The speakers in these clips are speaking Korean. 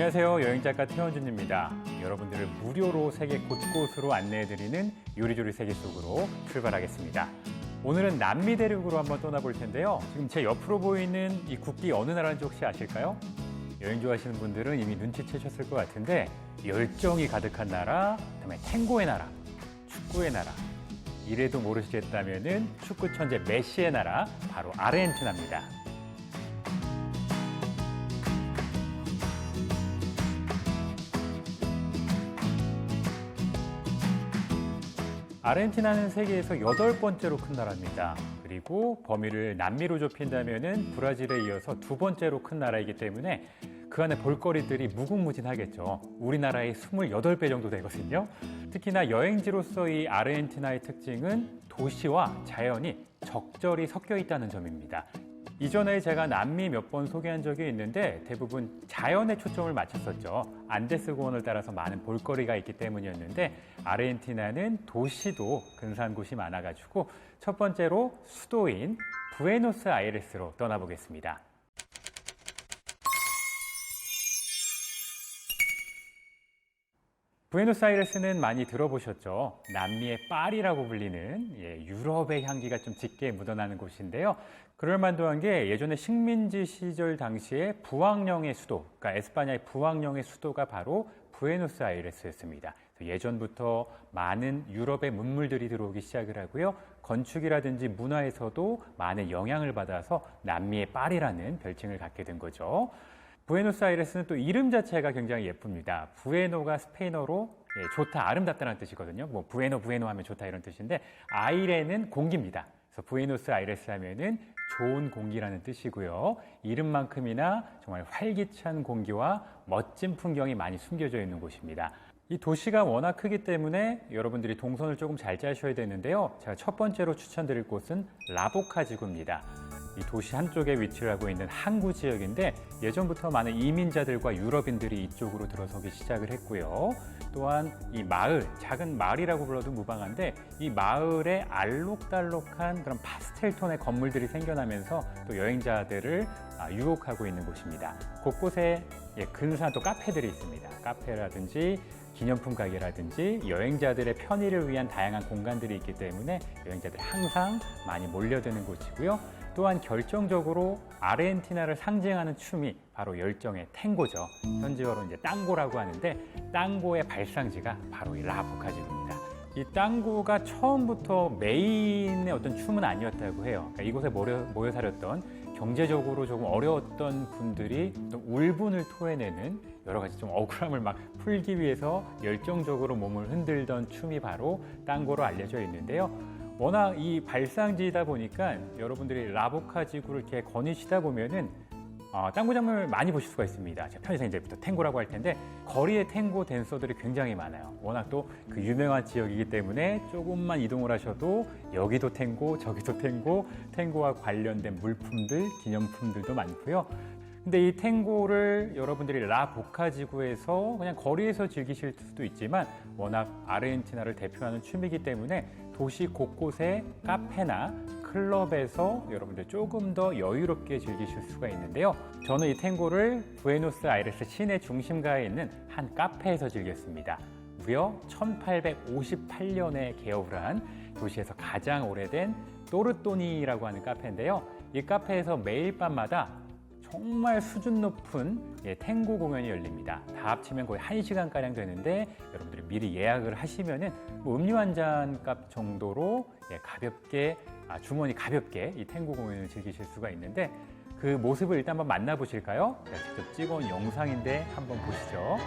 안녕하세요. 여행작가 태원준입니다. 여러분들을 무료로 세계 곳곳으로 안내해드리는 요리조리 세계 속으로 출발하겠습니다. 오늘은 남미 대륙으로 한번 떠나볼 텐데요. 지금 제 옆으로 보이는 이 국기 어느 나라인지 혹시 아실까요? 여행 좋아하시는 분들은 이미 눈치채셨을 것 같은데 열정이 가득한 나라, 그다음에 탱고의 나라, 축구의 나라. 이래도 모르시겠다면은 축구 천재 메시의 나라, 바로 아르헨티나입니다. 아르헨티나는 세계에서 8번째로 큰 나라입니다. 그리고 범위를 남미로 좁힌다면은 브라질에 이어서 2번째로 큰 나라이기 때문에 그 안에 볼거리들이 무궁무진하겠죠. 우리나라의 28배 정도 되거든요. 특히나 여행지로서 이 아르헨티나의 특징은 도시와 자연이 적절히 섞여 있다는 점입니다. 이전에 제가 남미 몇 번 소개한 적이 있는데 대부분 자연에 초점을 맞췄었죠. 안데스 고원을 따라서 많은 볼거리가 있기 때문이었는데 아르헨티나는 도시도 근사한 곳이 많아가지고 첫 번째로 수도인 부에노스아이레스로 떠나보겠습니다. 부에노스아이레스는 많이 들어보셨죠? 남미의 파리라고 불리는 유럽의 향기가 좀 짙게 묻어나는 곳인데요. 그럴 만도 한 게 예전에 식민지 시절 당시에 부왕령의 수도, 그러니까 에스파냐의 부왕령의 수도가 바로 부에노스아이레스였습니다. 예전부터 많은 유럽의 문물들이 들어오기 시작을 하고요. 건축이라든지 문화에서도 많은 영향을 받아서 남미의 파리라는 별칭을 갖게 된 거죠. 부에노스아이레스는 또 이름 자체가 굉장히 예쁩니다. 부에노가 스페인어로 좋다, 아름답다는 뜻이거든요. 뭐 부에노 하면 좋다 이런 뜻인데 아이레는 공기입니다. 그래서 부에노스아이레스 하면은 좋은 공기라는 뜻이고요. 이름만큼이나 정말 활기찬 공기와 멋진 풍경이 많이 숨겨져 있는 곳입니다. 이 도시가 워낙 크기 때문에 여러분들이 동선을 조금 잘 짜셔야 되는데요. 제가 첫 번째로 추천드릴 곳은 라보카 지구입니다. 이 도시 한쪽에 위치를 하고 있는 항구 지역인데 예전부터 많은 이민자들과 유럽인들이 이쪽으로 들어서기 시작을 했고요. 또한 이 마을, 작은 마을이라고 불러도 무방한데 이 마을에 알록달록한 그런 파스텔 톤의 건물들이 생겨나면서 또 여행자들을 유혹하고 있는 곳입니다. 곳곳에 근사한 또 카페들이 있습니다. 카페라든지 기념품 가게라든지 여행자들의 편의를 위한 다양한 공간들이 있기 때문에 여행자들이 항상 많이 몰려드는 곳이고요. 또한 결정적으로 아르헨티나를 상징하는 춤이 바로 열정의 탱고죠. 현지어로 이제 땅고라고 하는데 땅고의 발상지가 바로 이 라보카 지구입니다. 이 땅고가 처음부터 메인의 어떤 춤은 아니었다고 해요. 그러니까 이곳에 모여 살았던 경제적으로 조금 어려웠던 분들이 또 울분을 토해내는 여러 가지 좀 억울함을 막 풀기 위해서 열정적으로 몸을 흔들던 춤이 바로 땅고로 알려져 있는데요. 워낙 이 발상지이다 보니까 여러분들이 라보카 지구를 이렇게 거니시다 보면은 땅고 장면을 많이 보실 수가 있습니다. 제가 편의상 이제부터 탱고라고 할 텐데 거리에 탱고 댄서들이 굉장히 많아요. 워낙 또 그 유명한 지역이기 때문에 조금만 이동을 하셔도 여기도 탱고, 저기도 탱고, 탱고와 관련된 물품들, 기념품들도 많고요. 근데 이 탱고를 여러분들이 라보카 지구에서 그냥 거리에서 즐기실 수도 있지만 워낙 아르헨티나를 대표하는 춤이기 때문에 도시 곳곳에 카페나 클럽에서 여러분들 조금 더 여유롭게 즐기실 수가 있는데요. 저는 이 탱고를 부에노스아이레스 시내 중심가에 있는 한 카페에서 즐겼습니다. 무려 1858년에 개업을 한 도시에서 가장 오래된 또르또니라고 하는 카페인데요. 이 카페에서 매일 밤마다 정말 수준 높은 탱고 공연이 열립니다. 다 합치면 거의 1시간가량 되는데 여러분들이 미리 예약을 하시면은 뭐 음료 한 잔 값 정도로 가볍게 주머니 가볍게 이 탱고 공연을 즐기실 수가 있는데 그 모습을 일단 한번 만나보실까요? 제가 직접 찍어온 영상인데 한번 보시죠.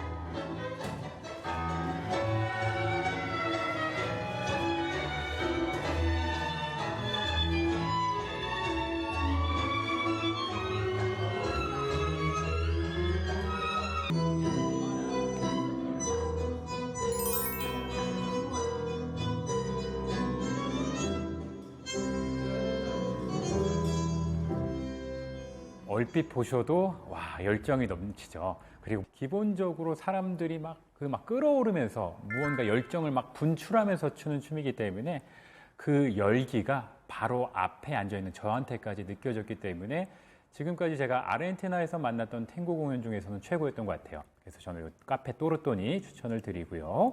얼핏 보셔도 와 열정이 넘치죠. 그리고 기본적으로 사람들이 막 끌어오르면서 무언가 열정을 막 분출하면서 추는 춤이기 때문에 그 열기가 바로 앞에 앉아 있는 저한테까지 느껴졌기 때문에 지금까지 제가 아르헨티나에서 만났던 탱고 공연 중에서는 최고였던 것 같아요. 그래서 저는 카페 또르또니 추천을 드리고요.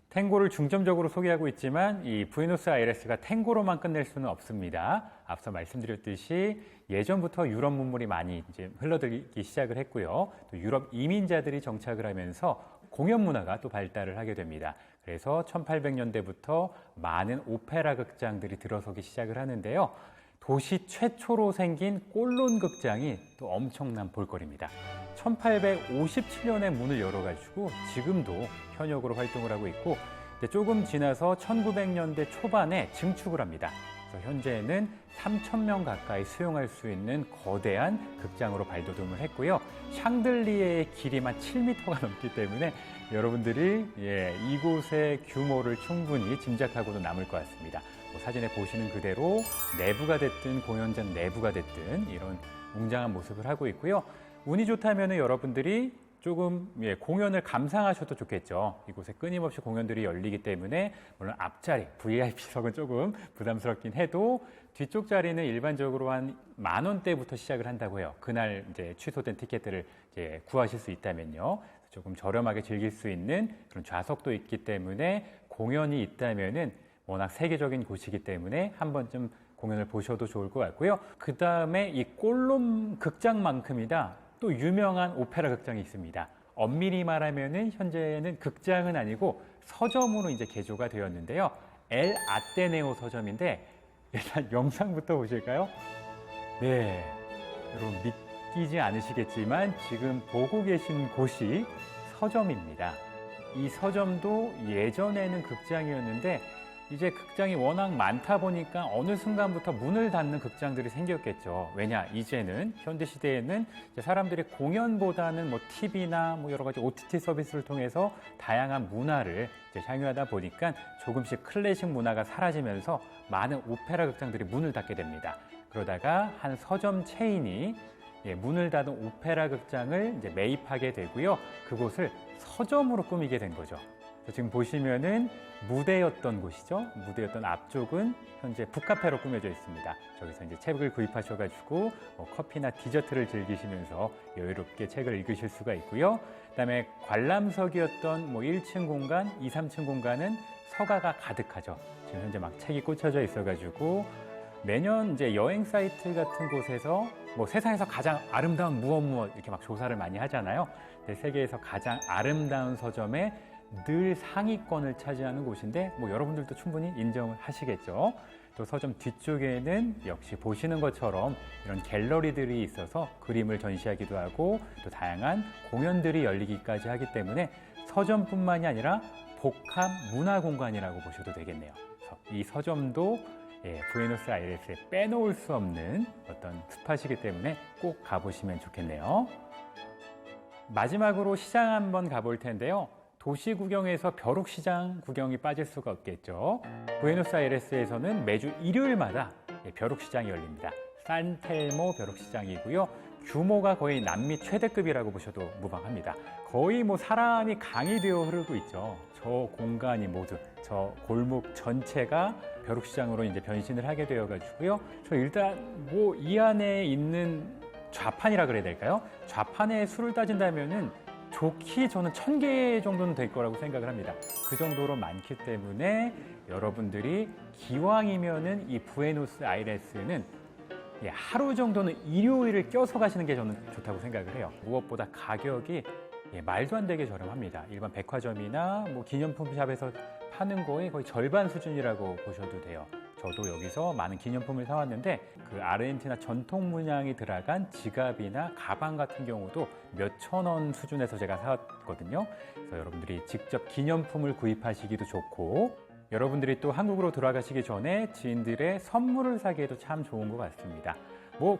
탱고를 중점적으로 소개하고 있지만 이 부에노스아이레스가 탱고로만 끝낼 수는 없습니다. 앞서 말씀드렸듯이 예전부터 유럽 문물이 많이 이제 흘러들기 시작을 했고요. 또 유럽 이민자들이 정착을 하면서 공연 문화가 또 발달을 하게 됩니다. 그래서 1800년대부터 많은 오페라 극장들이 들어서기 시작을 하는데요. 도시 최초로 생긴 꼴론 극장이 또 엄청난 볼거리입니다. 1857년에 문을 열어가지고 지금도 현역으로 활동을 하고 있고 조금 지나서 1900년대 초반에 증축을 합니다. 그래서 현재는 3,000명 가까이 수용할 수 있는 거대한 극장으로 발돋움을 했고요. 샹들리에의 길이만 7m가 넘기 때문에 여러분들이 이곳의 규모를 충분히 짐작하고도 남을 것 같습니다. 사진에 보시는 그대로 내부가 됐든 공연장 내부가 됐든 이런 웅장한 모습을 하고 있고요. 운이 좋다면 여러분들이 조금 공연을 감상하셔도 좋겠죠. 이곳에 끊임없이 공연들이 열리기 때문에 물론 앞자리, VIP석은 조금 부담스럽긴 해도 뒤쪽 자리는 일반적으로 한 10,000원대부터 시작을 한다고 해요. 그날 이제 취소된 티켓들을 이제 구하실 수 있다면요. 조금 저렴하게 즐길 수 있는 그런 좌석도 있기 때문에 공연이 있다면은 워낙 세계적인 곳이기 때문에 한 번쯤 공연을 보셔도 좋을 것 같고요. 그 다음에 이 꼴롬 극장만큼이다 또 유명한 오페라 극장이 있습니다. 엄밀히 말하면은 현재는 극장은 아니고 서점으로 이제 개조가 되었는데요. 엘 아테네오 서점인데 일단 영상부터 보실까요? 네, 여러분 믿기지 않으시겠지만 지금 보고 계신 곳이 서점입니다. 이 서점도 예전에는 극장이었는데 이제 극장이 워낙 많다 보니까 어느 순간부터 문을 닫는 극장들이 생겼겠죠. 왜냐, 이제는 현대 시대에는 이제 사람들이 공연보다는 뭐 TV나 뭐 여러 가지 OTT 서비스를 통해서 다양한 문화를 이제 향유하다 보니까 조금씩 클래식 문화가 사라지면서 많은 오페라 극장들이 문을 닫게 됩니다. 그러다가 한 서점 체인이 문을 닫은 오페라 극장을 이제 매입하게 되고요. 그곳을 서점으로 꾸미게 된 거죠. 지금 보시면은 무대였던 곳이죠. 무대였던 앞쪽은 현재 북카페로 꾸며져 있습니다. 저기서 이제 책을 구입하셔가지고 커피나 디저트를 즐기시면서 여유롭게 책을 읽으실 수가 있고요. 그다음에 관람석이었던 1층 공간, 2, 3층 공간은 서가가 가득하죠. 지금 현재 막 책이 꽂혀져 있어가지고 매년 이제 여행 사이트 같은 곳에서 세상에서 가장 아름다운 무엇 이렇게 막 조사를 많이 하잖아요. 근데 세계에서 가장 아름다운 서점에 늘 상위권을 차지하는 곳인데 여러분들도 충분히 인정을 하시겠죠. 또 서점 뒤쪽에는 역시 보시는 것처럼 이런 갤러리들이 있어서 그림을 전시하기도 하고 또 다양한 공연들이 열리기까지 하기 때문에 서점뿐만이 아니라 복합 문화 공간이라고 보셔도 되겠네요. 그래서 이 서점도 부에노스아이레스에 빼놓을 수 없는 어떤 스팟이기 때문에 꼭 가보시면 좋겠네요. 마지막으로 시장 한번 가볼 텐데요. 도시 구경에서 벼룩시장 구경이 빠질 수가 없겠죠. 부에노스아이레스에서는 매주 일요일마다 벼룩시장이 열립니다. 산텔모 벼룩시장이고요. 규모가 거의 남미 최대급이라고 보셔도 무방합니다. 거의 사람이 강이 되어 흐르고 있죠. 저 공간이 모두, 저 골목 전체가 벼룩시장으로 이제 변신을 하게 되어가지고요. 저 일단 이 안에 있는 좌판이라 그래야 될까요? 좌판에 수를 따진다면은 좋게 저는 1,000개 정도는 될 거라고 생각을 합니다. 그 정도로 많기 때문에 여러분들이 기왕이면은 이 부에노스아이레스는 하루 정도는 일요일을 껴서 가시는 게 저는 좋다고 생각을 해요. 무엇보다 가격이 말도 안 되게 저렴합니다. 일반 백화점이나 기념품 샵에서 파는 거의 거의 절반 수준이라고 보셔도 돼요. 저도 여기서 많은 기념품을 사왔는데 그 아르헨티나 전통 문양이 들어간 지갑이나 가방 같은 경우도 몇천 원 수준에서 제가 사왔거든요. 그래서 여러분들이 직접 기념품을 구입하시기도 좋고 여러분들이 또 한국으로 돌아가시기 전에 지인들의 선물을 사기에도 참 좋은 것 같습니다.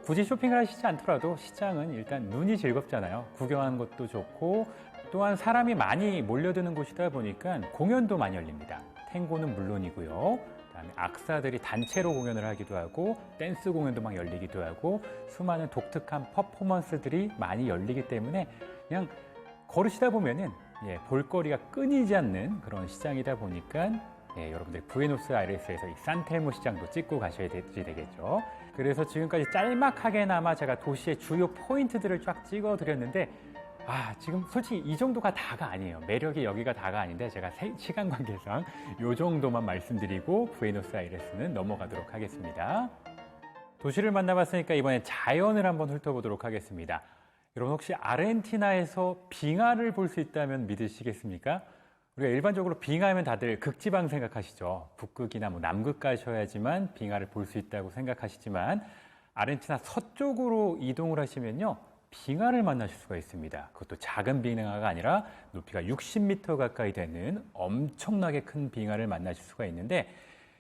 굳이 쇼핑을 하시지 않더라도 시장은 일단 눈이 즐겁잖아요. 구경하는 것도 좋고 또한 사람이 많이 몰려드는 곳이다 보니까 공연도 많이 열립니다. 탱고는 물론이고요. 그다음에 악사들이 단체로 공연을 하기도 하고 댄스 공연도 막 열리기도 하고 수많은 독특한 퍼포먼스들이 많이 열리기 때문에 그냥 걸으시다 보면은 볼거리가 끊이지 않는 그런 시장이다 보니까 여러분들 부에노스아이레스에서 이 산텔모 시장도 찍고 가셔야 되겠죠. 그래서 지금까지 짤막하게나마 제가 도시의 주요 포인트들을 쫙 찍어 드렸는데 지금 솔직히 이 정도가 다가 아니에요. 매력이 여기가 다가 아닌데 제가 시간 관계상 이 정도만 말씀드리고 부에노스아이레스는 넘어가도록 하겠습니다. 도시를 만나봤으니까 이번엔 자연을 한번 훑어보도록 하겠습니다. 여러분 혹시 아르헨티나에서 빙하를 볼 수 있다면 믿으시겠습니까? 우리가 일반적으로 빙하하면 다들 극지방 생각하시죠. 북극이나 남극 가셔야지만 빙하를 볼 수 있다고 생각하시지만 아르헨티나 서쪽으로 이동을 하시면요. 빙하를 만나실 수가 있습니다. 그것도 작은 빙하가 아니라 높이가 60m 가까이 되는 엄청나게 큰 빙하를 만나실 수가 있는데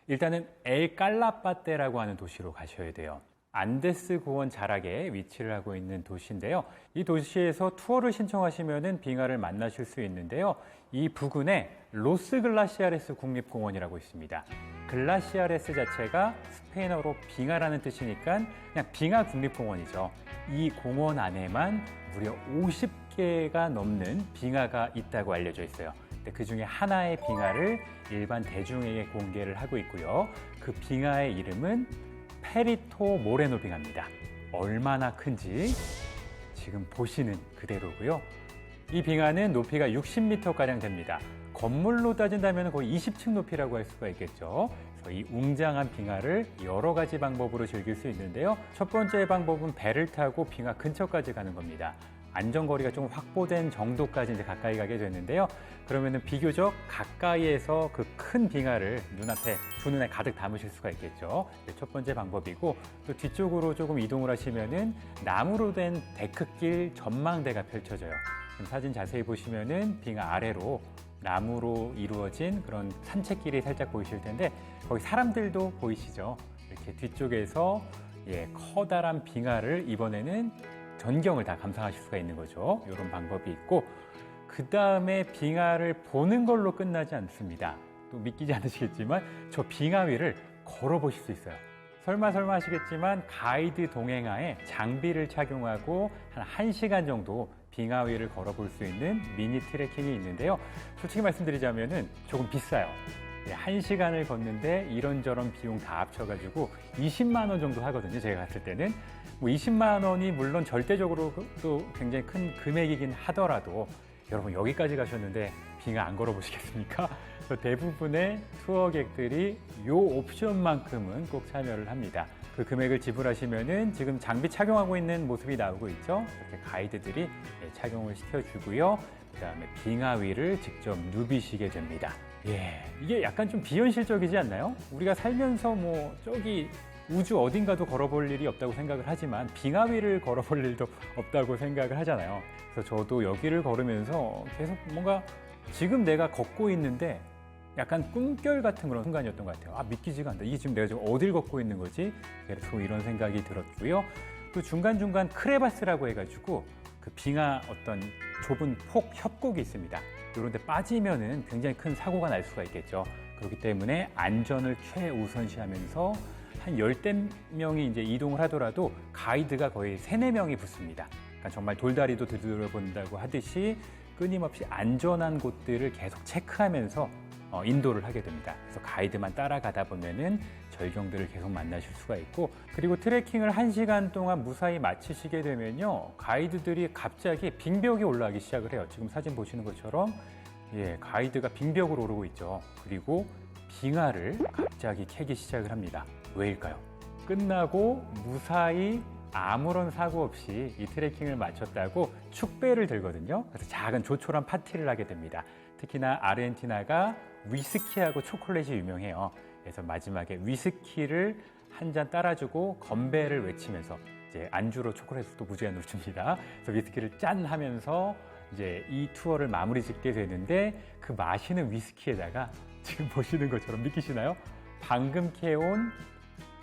일단은 엘 깔라파테라고 하는 도시로 가셔야 돼요. 안데스 고원 자락에 위치를 하고 있는 도시인데요. 이 도시에서 투어를 신청하시면 빙하를 만나실 수 있는데요. 이 부근에 로스 글라시아레스 국립공원이라고 있습니다. 글라시아레스 자체가 스페인어로 빙하라는 뜻이니까 그냥 빙하 국립공원이죠. 이 공원 안에만 무려 50개가 넘는 빙하가 있다고 알려져 있어요. 그 중에 하나의 빙하를 일반 대중에게 공개를 하고 있고요. 그 빙하의 이름은 페리토 모레노 빙하입니다. 얼마나 큰지 지금 보시는 그대로고요. 이 빙하는 높이가 60m가량 됩니다. 건물로 따진다면 거의 20층 높이라고 할 수가 있겠죠. 그래서 이 웅장한 빙하를 여러 가지 방법으로 즐길 수 있는데요. 첫 번째 방법은 배를 타고 빙하 근처까지 가는 겁니다. 안전거리가 좀 확보된 정도까지 이제 가까이 가게 되는데요. 그러면은 비교적 가까이에서 그 큰 빙하를 눈앞에 두 눈에 가득 담으실 수가 있겠죠. 첫 번째 방법이고 또 뒤쪽으로 조금 이동을 하시면은 나무로 된 데크길 전망대가 펼쳐져요. 지금 사진 자세히 보시면은 빙하 아래로 나무로 이루어진 그런 산책길이 살짝 보이실 텐데 거기 사람들도 보이시죠? 이렇게 뒤쪽에서 커다란 빙하를 이번에는 전경을 다 감상하실 수가 있는 거죠. 이런 방법이 있고 그 다음에 빙하를 보는 걸로 끝나지 않습니다. 또 믿기지 않으시겠지만 저 빙하 위를 걸어보실 수 있어요. 설마 하시겠지만 가이드 동행하에 장비를 착용하고 한 1시간 정도 빙하 위를 걸어볼 수 있는 미니 트레킹이 있는데요. 솔직히 말씀드리자면 조금 비싸요. 1시간을 걷는데 이런저런 비용 다 합쳐가지고 20만 원 정도 하거든요. 제가 갔을 때는. 20만 원이 물론 절대적으로도 굉장히 큰 금액이긴 하더라도 여러분 여기까지 가셨는데 빙하 안 걸어보시겠습니까? 그래서 대부분의 투어객들이 이 옵션만큼은 꼭 참여를 합니다. 그 금액을 지불하시면은 지금 장비 착용하고 있는 모습이 나오고 있죠. 이렇게 가이드들이 착용을 시켜주고요. 그다음에 빙하 위를 직접 누비시게 됩니다. 이게 약간 좀 비현실적이지 않나요? 우리가 살면서 저기 우주 어딘가도 걸어볼 일이 없다고 생각을 하지만 빙하 위를 걸어볼 일도 없다고 생각을 하잖아요. 그래서 저도 여기를 걸으면서 계속 뭔가 지금 내가 걷고 있는데 약간 꿈결 같은 그런 순간이었던 것 같아요. 믿기지가 않다. 이게 지금 내가 지금 어딜 걷고 있는 거지? 계속 이런 생각이 들었고요. 또 중간중간 크레바스라고 해가지고 그 빙하 어떤 좁은 폭 협곡이 있습니다. 이런 데 빠지면은 굉장히 큰 사고가 날 수가 있겠죠. 그렇기 때문에 안전을 최우선시하면서 한 10대명이 이제 이동을 하더라도 가이드가 거의 3-4명이 붙습니다. 그러니까 정말 돌다리도 들여본다고 하듯이 끊임없이 안전한 곳들을 계속 체크하면서 인도를 하게 됩니다. 그래서 가이드만 따라가다 보면은 절경들을 계속 만나실 수가 있고 그리고 트레킹을 1시간 동안 무사히 마치시게 되면요. 가이드들이 갑자기 빙벽에 올라가기 시작을 해요. 지금 사진 보시는 것처럼 가이드가 빙벽으로 오르고 있죠. 그리고 빙하를 갑자기 캐기 시작을 합니다. 왜일까요? 끝나고 무사히 아무런 사고 없이 이 트레킹을 마쳤다고 축배를 들거든요. 그래서 작은 조촐한 파티를 하게 됩니다. 특히나 아르헨티나가 위스키하고 초콜릿이 유명해요. 그래서 마지막에 위스키를 한 잔 따라주고 건배를 외치면서 이제 안주로 초콜릿을 또 무제한으로 줍니다. 그래서 위스키를 짠 하면서 이제 이 투어를 마무리 짓게 되는데 그 마시는 위스키에다가 지금 보시는 것처럼 믿기시나요? 방금 캐온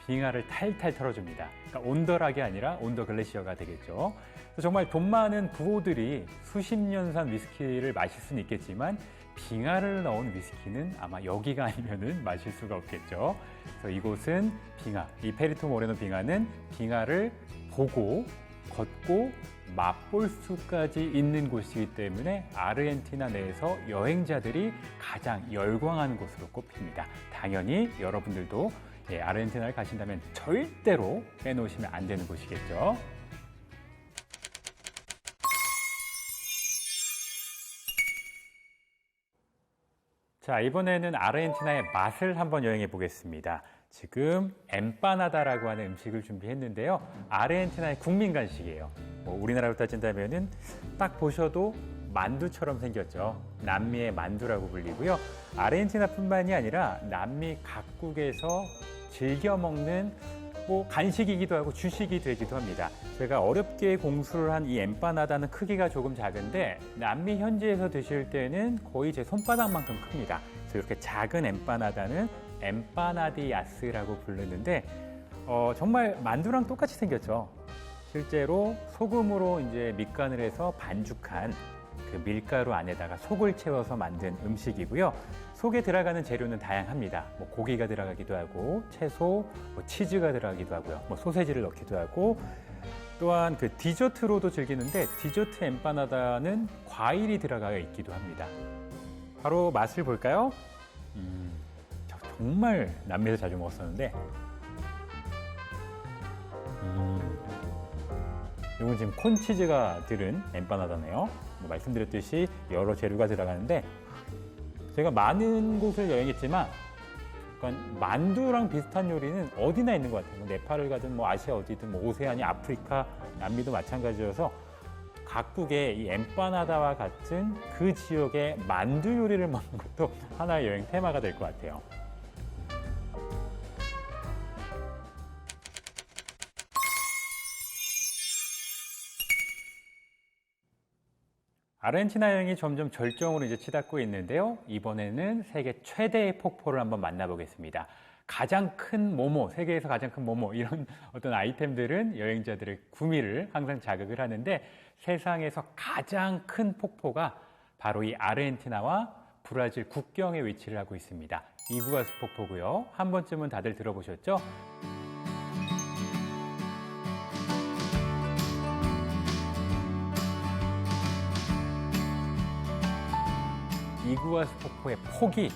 빙하를 탈탈 털어줍니다. 그러니까 온더락이 아니라 온더 글래시어가 되겠죠. 정말 돈 많은 부호들이 수십 년 산 위스키를 마실 수는 있겠지만 빙하를 넣은 위스키는 아마 여기가 아니면은 마실 수가 없겠죠. 그래서 이곳은 빙하, 이 페리토 모레노 빙하는 빙하를 보고 걷고 맛볼 수까지 있는 곳이기 때문에 아르헨티나 내에서 여행자들이 가장 열광하는 곳으로 꼽힙니다. 당연히 여러분들도 아르헨티나를 가신다면 절대로 빼놓으시면 안 되는 곳이겠죠. 자, 이번에는 아르헨티나의 맛을 한번 여행해 보겠습니다. 지금 엠파나다라고 하는 음식을 준비했는데요. 아르헨티나의 국민 간식이에요. 우리나라로 따진다면은 딱 보셔도 만두처럼 생겼죠. 남미의 만두라고 불리고요. 아르헨티나뿐만이 아니라 남미 각국에서 즐겨 먹는 간식이기도 하고 주식이 되기도 합니다. 제가 어렵게 공수를 한 이 엠파나다는 크기가 조금 작은데 남미 현지에서 드실 때는 거의 제 손바닥만큼 큽니다. 그래서 이렇게 작은 엠파나다는 엠파나디아스라고 부르는데 정말 만두랑 똑같이 생겼죠. 실제로 소금으로 이제 밑간을 해서 반죽한 그 밀가루 안에다가 속을 채워서 만든 음식이고요. 속에 들어가는 재료는 다양합니다. 고기가 들어가기도 하고 채소, 치즈가 들어가기도 하고요. 소세지를 넣기도 하고 또한 그 디저트로도 즐기는데 디저트 엠파나다는 과일이 들어가 있기도 합니다. 바로 맛을 볼까요? 정말 남미에서 자주 먹었었는데 이건 지금 콘치즈가 들은 엠파나다네요. 말씀드렸듯이 여러 재료가 들어가는데 제가 많은 곳을 여행했지만 약간 만두랑 비슷한 요리는 어디나 있는 것 같아요. 네팔을 가든 아시아 어디든 오세아니, 아프리카, 남미도 마찬가지여서 각국의 이 엠파나다와 같은 그 지역의 만두 요리를 먹는 것도 하나의 여행 테마가 될 것 같아요. 아르헨티나 여행이 점점 절정으로 이제 치닫고 있는데요. 이번에는 세계 최대의 폭포를 한번 만나보겠습니다. 가장 큰 모모, 세계에서 가장 큰 모모 이런 어떤 아이템들은 여행자들의 구미를 항상 자극을 하는데 세상에서 가장 큰 폭포가 바로 이 아르헨티나와 브라질 국경에 위치를 하고 있습니다. 이구아수 폭포고요. 한 번쯤은 다들 들어보셨죠? 이구아수 폭포의 폭이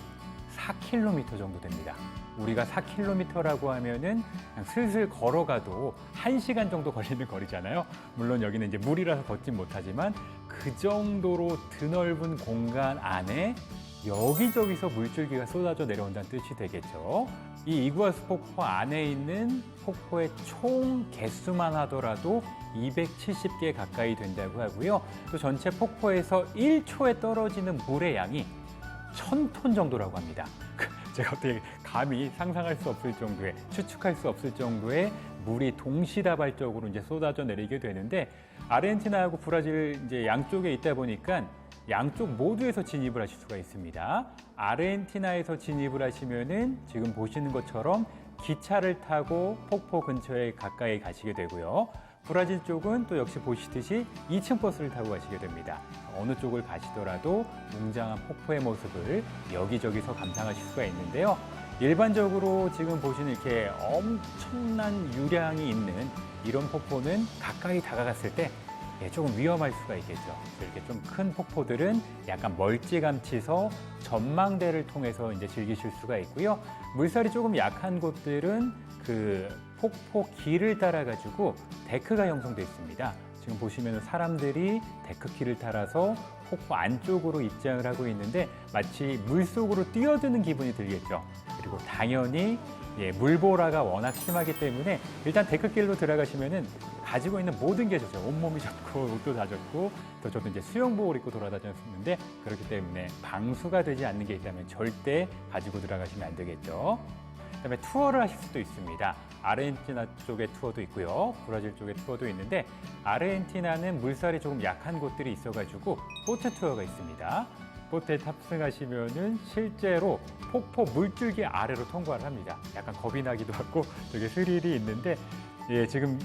4km 정도 됩니다. 우리가 4km라고 하면은 그냥 슬슬 걸어가도 1시간 정도 걸리는 거리잖아요. 물론 여기는 이제 물이라서 걷진 못하지만 그 정도로 드넓은 공간 안에 여기저기서 물줄기가 쏟아져 내려온다는 뜻이 되겠죠. 이 이구아수 폭포 안에 있는 폭포의 총 개수만 하더라도 270개 가까이 된다고 하고요. 또 전체 폭포에서 1초에 떨어지는 물의 양이 1000톤 정도라고 합니다. 제가 어떻게 감히 상상할 수 없을 정도의, 추측할 수 없을 정도의 물이 동시다발적으로 이제 쏟아져 내리게 되는데 아르헨티나하고 브라질 이제 양쪽에 있다 보니까 양쪽 모두에서 진입을 하실 수가 있습니다. 아르헨티나에서 진입을 하시면은 지금 보시는 것처럼 기차를 타고 폭포 근처에 가까이 가시게 되고요. 브라질 쪽은 또 역시 보시듯이 2층 버스를 타고 가시게 됩니다. 어느 쪽을 가시더라도 웅장한 폭포의 모습을 여기저기서 감상하실 수가 있는데요. 일반적으로 지금 보시는 이렇게 엄청난 유량이 있는 이런 폭포는 가까이 다가갔을 때 조금 위험할 수가 있겠죠. 이렇게 좀 큰 폭포들은 약간 멀찌감치서 전망대를 통해서 이제 즐기실 수가 있고요. 물살이 조금 약한 곳들은 그 폭포 길을 따라가지고 데크가 형성되어 있습니다. 지금 보시면 사람들이 데크길을 따라서 폭포 안쪽으로 입장을 하고 있는데 마치 물속으로 뛰어드는 기분이 들겠죠. 그리고 당연히 물보라가 워낙 심하기 때문에 일단 데크길로 들어가시면은 가지고 있는 모든 게 젖어요. 온몸이 젖고 옷도 다 젖고 또 저도 이제 수영복을 입고 돌아다녔는데 그렇기 때문에 방수가 되지 않는 게 있다면 절대 가지고 들어가시면 안 되겠죠. 그다음에 투어를 하실 수도 있습니다. 아르헨티나 쪽의 투어도 있고요. 브라질 쪽의 투어도 있는데 아르헨티나는 물살이 조금 약한 곳들이 있어가지고 보트 투어가 있습니다. 보트에 탑승하시면은 실제로 폭포 물줄기 아래로 통과를 합니다. 약간 겁이 나기도 하고 되게 스릴이 있는데 지금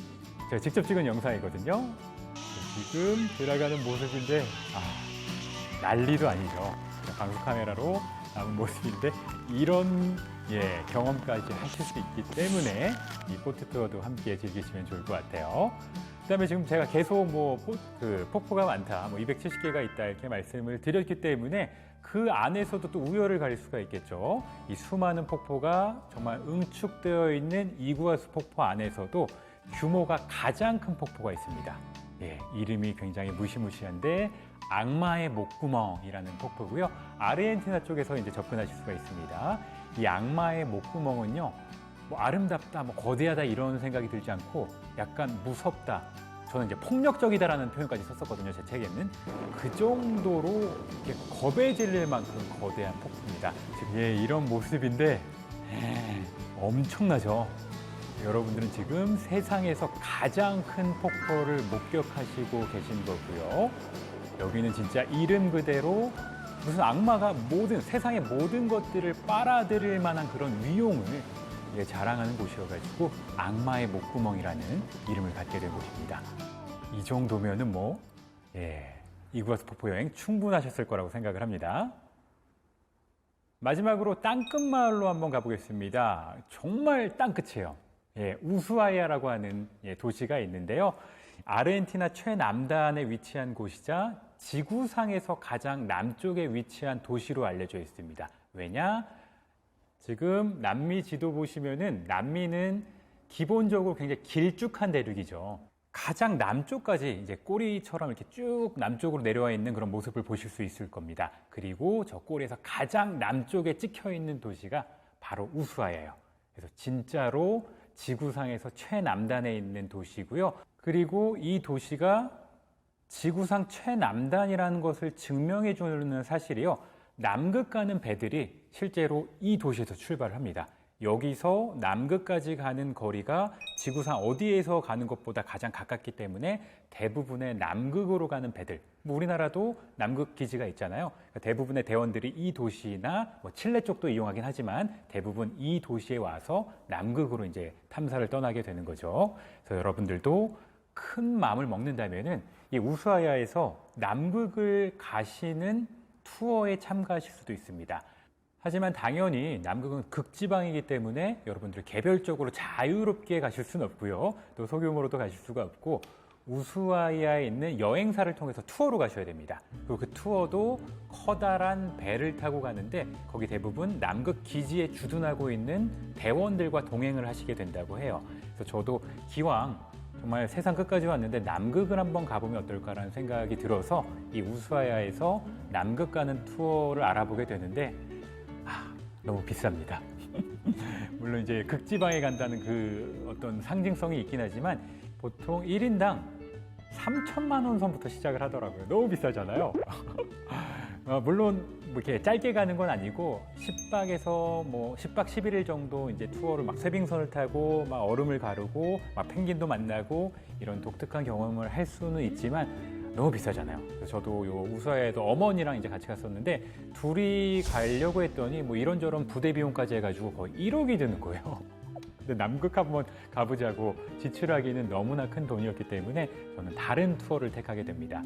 제가 직접 찍은 영상이거든요. 지금 들어가는 모습인데 난리도 아니죠. 방수 카메라로 남은 모습인데 이런 경험까지 하실 수 있기 때문에 이 보트 투어도 함께 즐기시면 좋을 것 같아요. 그다음에 지금 제가 계속 폭포가 많다, 270개가 있다 이렇게 말씀을 드렸기 때문에 그 안에서도 또 우열을 가릴 수가 있겠죠. 이 수많은 폭포가 정말 응축되어 있는 이구아수 폭포 안에서도 규모가 가장 큰 폭포가 있습니다. 예, 이름이 굉장히 무시무시한데 악마의 목구멍이라는 폭포고요. 아르헨티나 쪽에서 이제 접근하실 수가 있습니다. 이 악마의 목구멍은요, 아름답다, 거대하다 이런 생각이 들지 않고 약간 무섭다. 저는 이제 폭력적이다라는 표현까지 썼었거든요, 제 책에는. 그 정도로 이렇게 겁에 질릴 만큼 거대한 폭포입니다. 지금 이런 모습인데 엄청나죠. 여러분들은 지금 세상에서 가장 큰 폭포를 목격하시고 계신 거고요. 여기는 진짜 이름 그대로 무슨 악마가 세상의 모든 것들을 빨아들일 만한 그런 위용을 자랑하는 곳이어가지고 악마의 목구멍이라는 이름을 갖게 된 곳입니다. 이 정도면은 이구아수 폭포 여행 충분하셨을 거라고 생각을 합니다. 마지막으로 땅끝 마을로 한번 가보겠습니다. 정말 땅끝이에요. 우수아야라고 하는 도시가 있는데요. 아르헨티나 최남단에 위치한 곳이자 지구상에서 가장 남쪽에 위치한 도시로 알려져 있습니다. 왜냐? 지금 남미 지도 보시면은 남미는 기본적으로 굉장히 길쭉한 대륙이죠. 가장 남쪽까지 이제 꼬리처럼 이렇게 쭉 남쪽으로 내려와 있는 그런 모습을 보실 수 있을 겁니다. 그리고 저 꼬리에서 가장 남쪽에 찍혀 있는 도시가 바로 우수아야예요. 그래서 진짜로 지구상에서 최남단에 있는 도시고요. 그리고 이 도시가 지구상 최남단이라는 것을 증명해 주는 사실이요. 남극 가는 배들이 실제로 이 도시에서 출발을 합니다. 여기서 남극까지 가는 거리가 지구상 어디에서 가는 것보다 가장 가깝기 때문에 대부분의 남극으로 가는 배들, 우리나라도 남극 기지가 있잖아요. 그러니까 대부분의 대원들이 이 도시나 칠레 쪽도 이용하긴 하지만 대부분 이 도시에 와서 남극으로 이제 탐사를 떠나게 되는 거죠. 그래서 여러분들도 큰 마음을 먹는다면은 이 우수아야에서 남극을 가시는 투어에 참가하실 수도 있습니다. 하지만 당연히 남극은 극지방이기 때문에 여러분들 개별적으로 자유롭게 가실 수는 없고요. 또 소규모로도 가실 수가 없고 우수아야에 있는 여행사를 통해서 투어로 가셔야 됩니다. 그리고 그 투어도 커다란 배를 타고 가는데 거기 대부분 남극 기지에 주둔하고 있는 대원들과 동행을 하시게 된다고 해요. 그래서 저도 기왕 정말 세상 끝까지 왔는데 남극을 한번 가보면 어떨까라는 생각이 들어서 이 우수아야에서 남극 가는 투어를 알아보게 되는데 너무 비쌉니다. 물론 이제 극지방에 간다는 그 어떤 상징성이 있긴 하지만 보통 1인당 3천만 원 선부터 시작을 하더라고요. 너무 비싸잖아요. 물론 이렇게 짧게 가는 건 아니고 10박에서 10박 11일 정도 이제 투어를 쇠빙선을 타고 얼음을 가르고 펭귄도 만나고 이런 독특한 경험을 할 수는 있지만 너무 비싸잖아요. 그래서 저도 요 우수아야에도 어머니랑 이제 같이 갔었는데 둘이 가려고 했더니 이런저런 부대 비용까지 해가지고 거의 1억이 드는 거예요. 근데 남극 한번 가보자고 지출하기는 너무나 큰 돈이었기 때문에 저는 다른 투어를 택하게 됩니다.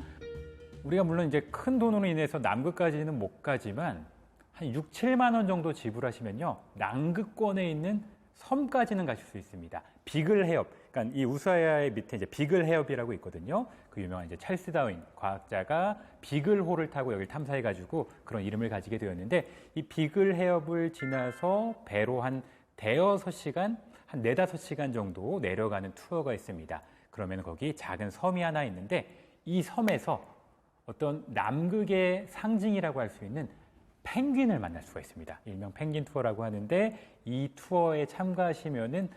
우리가 물론 이제 큰 돈으로 인해서 남극까지는 못 가지만 한 6, 7만 원 정도 지불하시면요. 남극권에 있는 섬까지는 가실 수 있습니다. 비글 해협. 그러니까 이 우수아야의 밑에 이제 비글 해협이라고 있거든요. 그 유명한 이제 찰스 다윈 과학자가 비글호를 타고 여기를 탐사해가지고 그런 이름을 가지게 되었는데 이 비글 해협을 지나서 배로 한 대여섯 시간, 한 4, 5시간 정도 내려가는 투어가 있습니다. 그러면 거기 작은 섬이 하나 있는데 이 섬에서 어떤 남극의 상징이라고 할 수 있는 펭귄을 만날 수가 있습니다. 일명 펭귄 투어라고 하는데 이 투어에 참가하시면은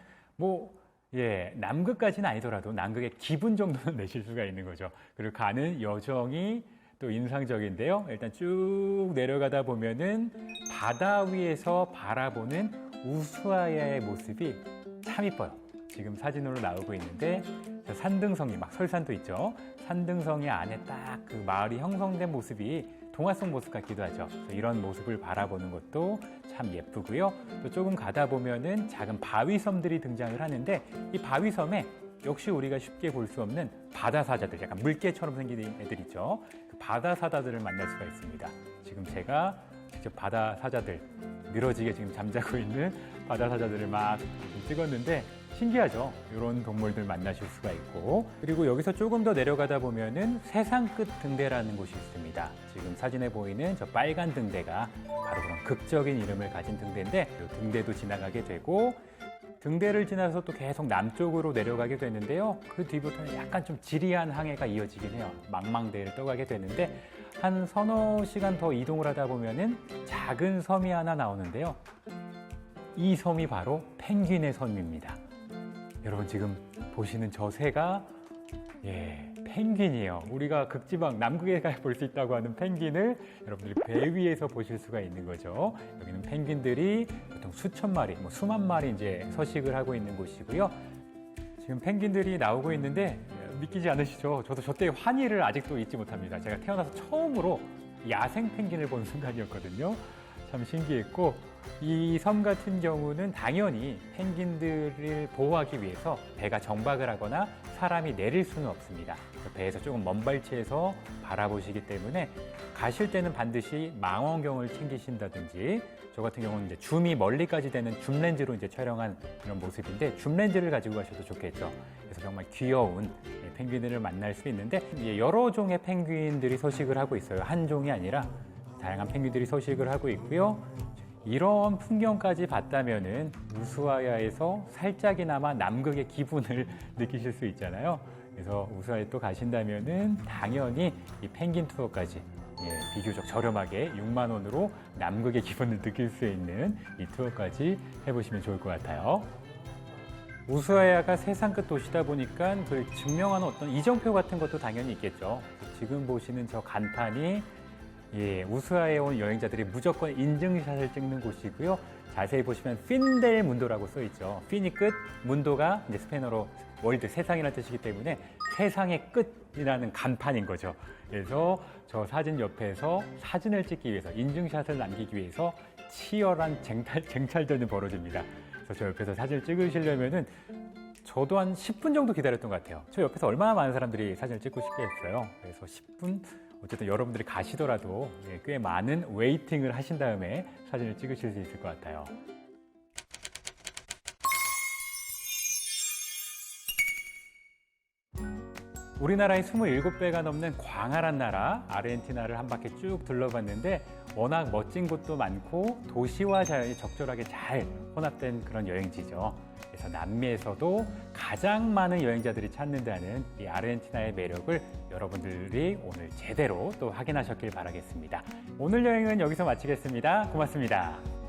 남극까지는 아니더라도 남극의 기분 정도는 내실 수가 있는 거죠. 그리고 가는 여정이 또 인상적인데요. 일단 쭉 내려가다 보면은 바다 위에서 바라보는 우수아야의 모습이 참 이뻐요. 지금 사진으로 나오고 있는데 산등성이 설산도 있죠. 산등성이 안에 딱 그 마을이 형성된 모습이 동화 속 모습 같기도 하죠. 이런 모습을 바라보는 것도 참 예쁘고요. 또 조금 가다 보면은 작은 바위섬들이 등장을 하는데 이 바위섬에 역시 우리가 쉽게 볼 수 없는 바다사자들, 약간 물개처럼 생긴 애들 있죠. 그 바다사자들을 만날 수가 있습니다. 지금 제가 직접 바다사자들, 늘어지게 지금 잠자고 있는 바다사자들을 막 찍었는데 신기하죠? 이런 동물들 만나실 수가 있고, 그리고 여기서 조금 더 내려가다 보면은 세상끝 등대라는 곳이 있습니다. 지금 사진에 보이는 저 빨간 등대가 바로 그런 극적인 이름을 가진 등대인데, 이 등대도 지나가게 되고, 등대를 지나서 또 계속 남쪽으로 내려가게 되는데요. 그 뒤부터는 약간 좀 지리한 항해가 이어지긴 해요. 망망대해를 떠가게 되는데, 한 서너 시간 더 이동을 하다 보면은 작은 섬이 하나 나오는데요. 이 섬이 바로 펭귄의 섬입니다. 여러분 지금 보시는 저 새가 펭귄이에요. 우리가 극지방 남극에 가야 볼 수 있다고 하는 펭귄을 여러분들이 배 위에서 보실 수가 있는 거죠. 여기는 펭귄들이 보통 수천 마리, 수만 마리 이제 서식을 하고 있는 곳이고요. 지금 펭귄들이 나오고 있는데 믿기지 않으시죠? 저도 저때 환희를 아직도 잊지 못합니다. 제가 태어나서 처음으로 야생 펭귄을 본 순간이었거든요. 참 신기했고, 이 섬 같은 경우는 당연히 펭귄들을 보호하기 위해서 배가 정박을 하거나 사람이 내릴 수는 없습니다. 배에서 조금 먼 발치에서 바라보시기 때문에 가실 때는 반드시 망원경을 챙기신다든지, 저 같은 경우는 이제 줌이 멀리까지 되는 줌렌즈로 이제 촬영한 이런 모습인데, 줌렌즈를 가지고 가셔도 좋겠죠. 그래서 정말 귀여운 펭귄들을 만날 수 있는데, 여러 종의 펭귄들이 서식을 하고 있어요. 한 종이 아니라 다양한 펭귄들이 서식을 하고 있고요. 이런 풍경까지 봤다면은 우스와야에서 살짝이나마 남극의 기분을 느끼실 수 있잖아요. 그래서 우스와야에 또 가신다면은 당연히 이 펭귄 투어까지 비교적 저렴하게 6만 원으로 남극의 기분을 느낄 수 있는 이 투어까지 해보시면 좋을 것 같아요. 우스와야가 세상 끝 도시다 보니까 그 증명하는 어떤 이정표 같은 것도 당연히 있겠죠. 지금 보시는 저 간판이 우스와야에 온 여행자들이 무조건 인증샷을 찍는 곳이고요. 자세히 보시면 핀델 문도라고 써 있죠. 핀이 끝, 문도가 이제 스페인어로 월드, 세상이라는 뜻이기 때문에 세상의 끝이라는 간판인 거죠. 그래서 저 사진 옆에서 사진을 찍기 위해서, 인증샷을 남기기 위해서 치열한 쟁탈전이 벌어집니다. 그래서 저 옆에서 사진을 찍으시려면은 저도 한 10분 정도 기다렸던 것 같아요. 저 옆에서 얼마나 많은 사람들이 사진을 찍고 싶겠어요. 그래서 10분, 어쨌든 여러분들이 가시더라도 꽤 많은 웨이팅을 하신 다음에 사진을 찍으실 수 있을 것 같아요. 우리나라의 27배가 넘는 광활한 나라 아르헨티나를 한 바퀴 쭉 둘러봤는데, 워낙 멋진 곳도 많고 도시와 자연이 적절하게 잘 혼합된 그런 여행지죠. 그래서 남미에서도 가장 많은 여행자들이 찾는다는 이 아르헨티나의 매력을 여러분들이 오늘 제대로 또 확인하셨길 바라겠습니다. 오늘 여행은 여기서 마치겠습니다. 고맙습니다.